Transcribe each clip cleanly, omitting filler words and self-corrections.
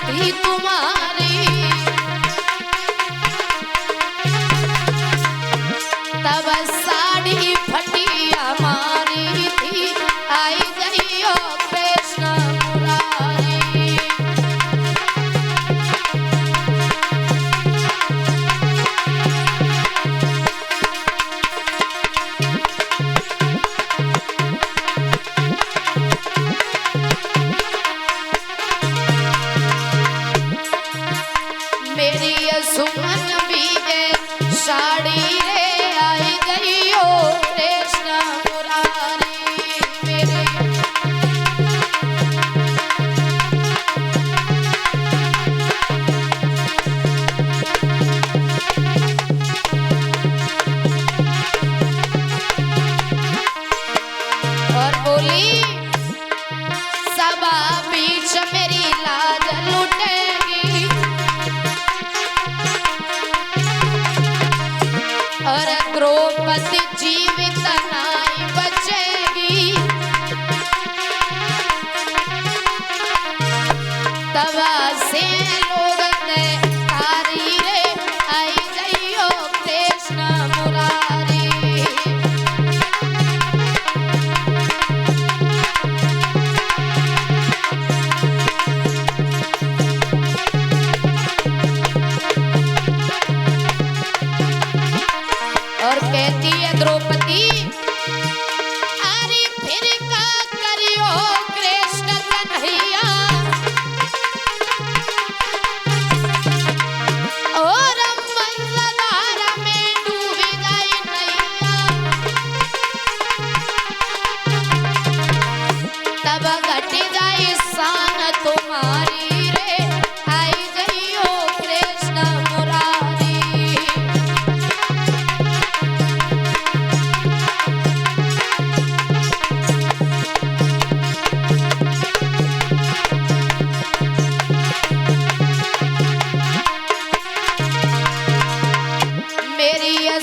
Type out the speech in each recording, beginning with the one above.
थी तुम्हारी, तब साड़ी फटी हमारी थी, आई जइयो कृष्ण मुरारी। मेरी सुमन भी है साड़ी रे, आई गई हो कृष्ण मुरारी। मेरी और बोली सभा बीच मेरी लाज लुटेगी, और द्रौपदी जीवित नहीं बचेगी। तब से लोग ने तारी रे, आई जइयो कृष्ण मुरारी। और कहती है द्रौपदी, अरे फिर का करियो कृष्ण कन्हैया, और मंगलधार में डूबी गई नैया। तब घट गई शान तुम्हारी रे, आई जइयो कृष्ण मुरारी।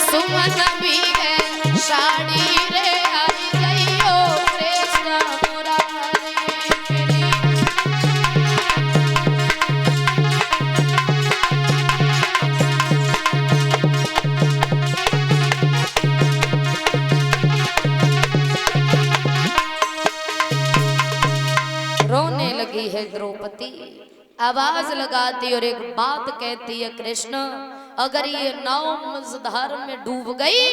सुमन भी है साड़ी रे, आई जइयो कृष्ण मुरारी। रोने लगी है द्रौपदी, आवाज लगाती और एक बात कहती है, कृष्ण अगर ये नाव मझधार में डूब गई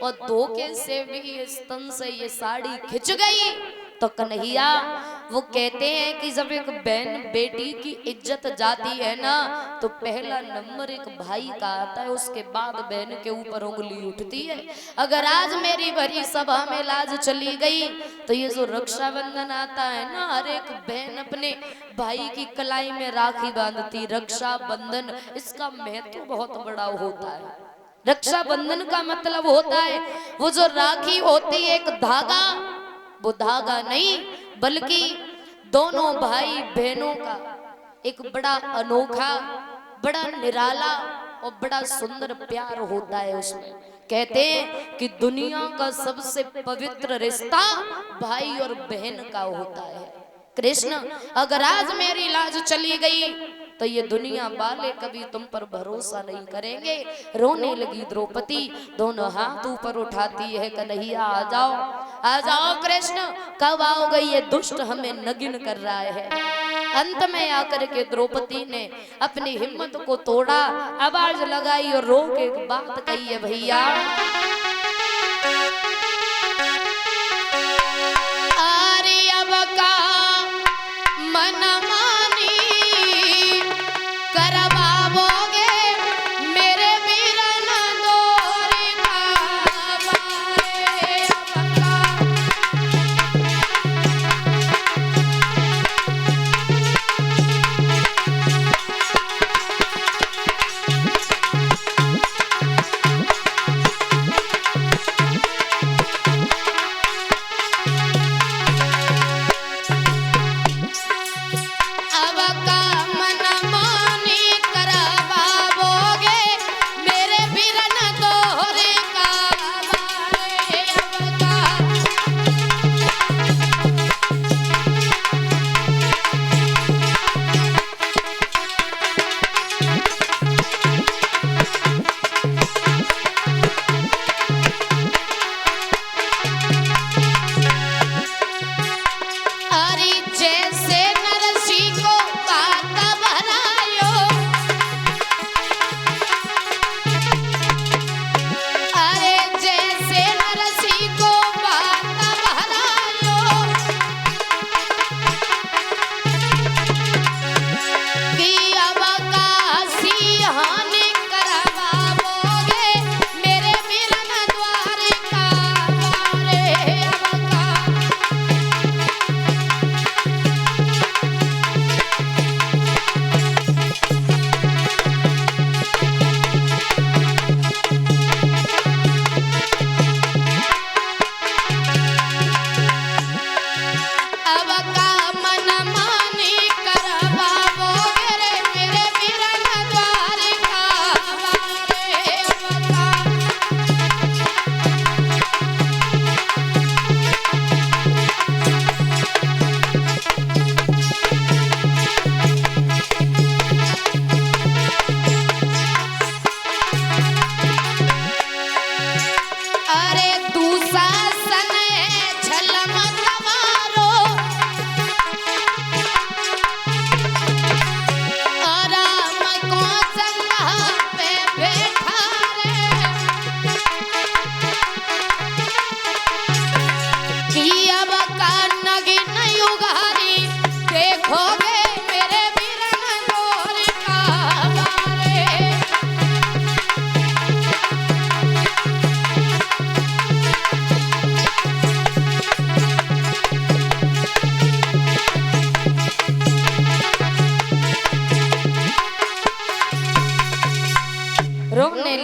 और धोखे से भी ये स्तन से ये साड़ी खिंच गई तो कन्हैया, वो कहते हैं कि जब एक बहन बेटी की इज्जत जाती है ना तो पहला नंबर एक भाई का आता है, उसके बाद बहन के ऊपर उंगली उठती है। अगर आज मेरी भरी सभा में लाज चली गई तो ये जो रक्षाबंधन आता है ना, हर एक बहन अपने भाई की कलाई में राखी बांधती। रक्षाबंधन इसका महत्व बहुत बड़ा होता है। रक्षाबंधन का मतलब होता है वो जो राखी होती है एक धागा, वो धागा नहीं बल्कि दोनों भाई बहनों का एक बड़ा अनोखा, बड़ा निराला और बड़ा सुंदर प्यार होता है। उसमें कहते हैं कि दुनिया का सबसे पवित्र रिश्ता भाई और बहन का होता है। कृष्ण अगर आज मेरी लाज चली गई तो ये दुनिया वाले कभी तुम पर भरोसा नहीं करेंगे। रोने लगी द्रौपदी, दोनों हाथ ऊपर उठाती है, कन्हैया आ जाओ कृष्ण, कब आओगे, ये दुष्ट हमें नगिन कर रहा है। अंत में आकर के द्रौपदी ने अपनी हिम्मत को तोड़ा, आवाज लगाई और रो के एक बात कही है, भैया अब का मन मानी करवाओगे मेरे वीरन दोरी बारे।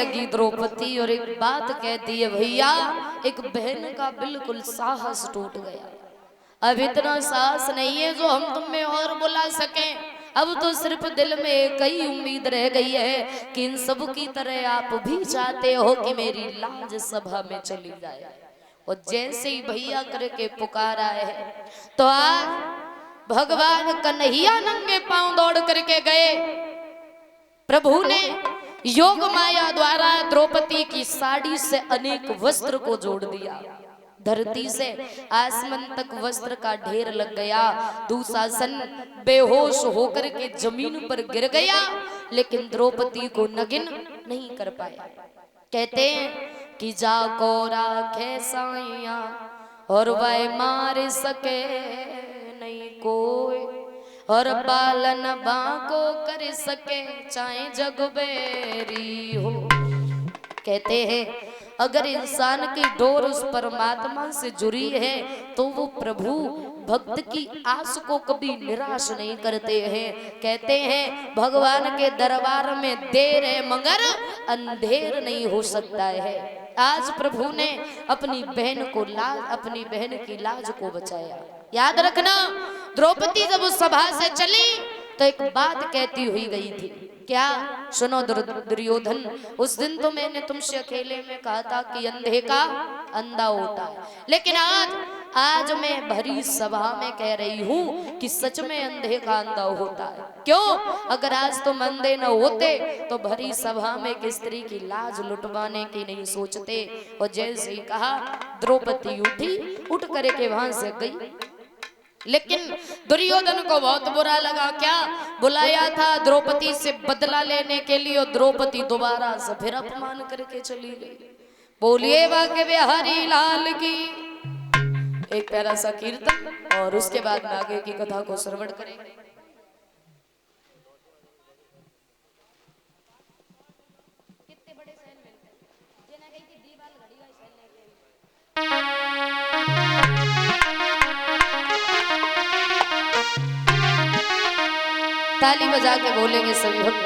लगी द्रौपदी और एक बात कहती है, भैया एक बहन का बिल्कुल साहस टूट गया, अब इतना साहस नहीं है जो हम तुम में और बुला सकें। अब तो सिर्फ दिल में एक ही उम्मीद रह गई है कि इन सब की तरह आप भी चाहते हो कि मेरी लाज सभा में चली जाए। और जैसे ही भैया करके पुकार आए तो आज भगवान कन्हैया नंगे पांव दौड़ करके गए। प्रभु ने योग माया द्वारा द्रौपदी की साड़ी से अनेक वस्त्र को जोड़ दिया। धरती से आसमान तक वस्त्र का ढेर लग गया। दुशासन बेहोश होकर के जमीन पर गिर गया, लेकिन द्रौपदी को नगिन नहीं कर पाया। कहते हैं कि जाको राखे साइया और वह मार सके नहीं कोई, और पालन बाको कर सके चाहे जगबेरी हो। कहते हैं अगर इंसान की डोर उस परमात्मा से जुड़ी है तो वो प्रभु भक्त की आस को कभी निराश नहीं करते हैं। कहते हैं भगवान के दरबार में देर है मगर अंधेर नहीं हो सकता है। आज प्रभु ने अपनी बहन की लाज को बचाया। याद रखना, द्रौपदी जब उस सभा से चली तो एक बात कहती हुई गई थी। क्या? सुनो दुर्योधन, उस दिन तो मैंने तुमसे अकेले में कहा था कि अंधे का अंधा होता है, लेकिन आज मैं भरी सभा में कह रही हूँ कि सच में अंधे का अंधा होता है। क्यों? अगर आज तुम अंधे न होते तो भरी सभा में एक स्त्री की लाज लुटवाने की नहीं सोचते। और जैसे ही कहा द्रौपदी उठ करके वहां से गई, लेकिन दुर्योधन को बहुत बुरा लगा। क्या? बुलाया था द्रौपदी से बदला लेने के लिए और द्रौपदी दोबारा से फिर अपमान करके चली गई। बोलिए बाके बिहारी लाल की। एक प्यारा सा कीर्तन और उसके बाद में आगे की कथा को श्रवण करेंगे। कितने बड़े सहन मिलते हैं जेना गई थी दीवाल घड़ी का सहन लेके। ताली बजा के बोलेंगे सभी भक्त।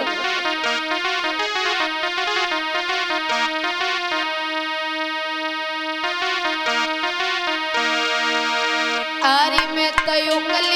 आरी में तयुंगल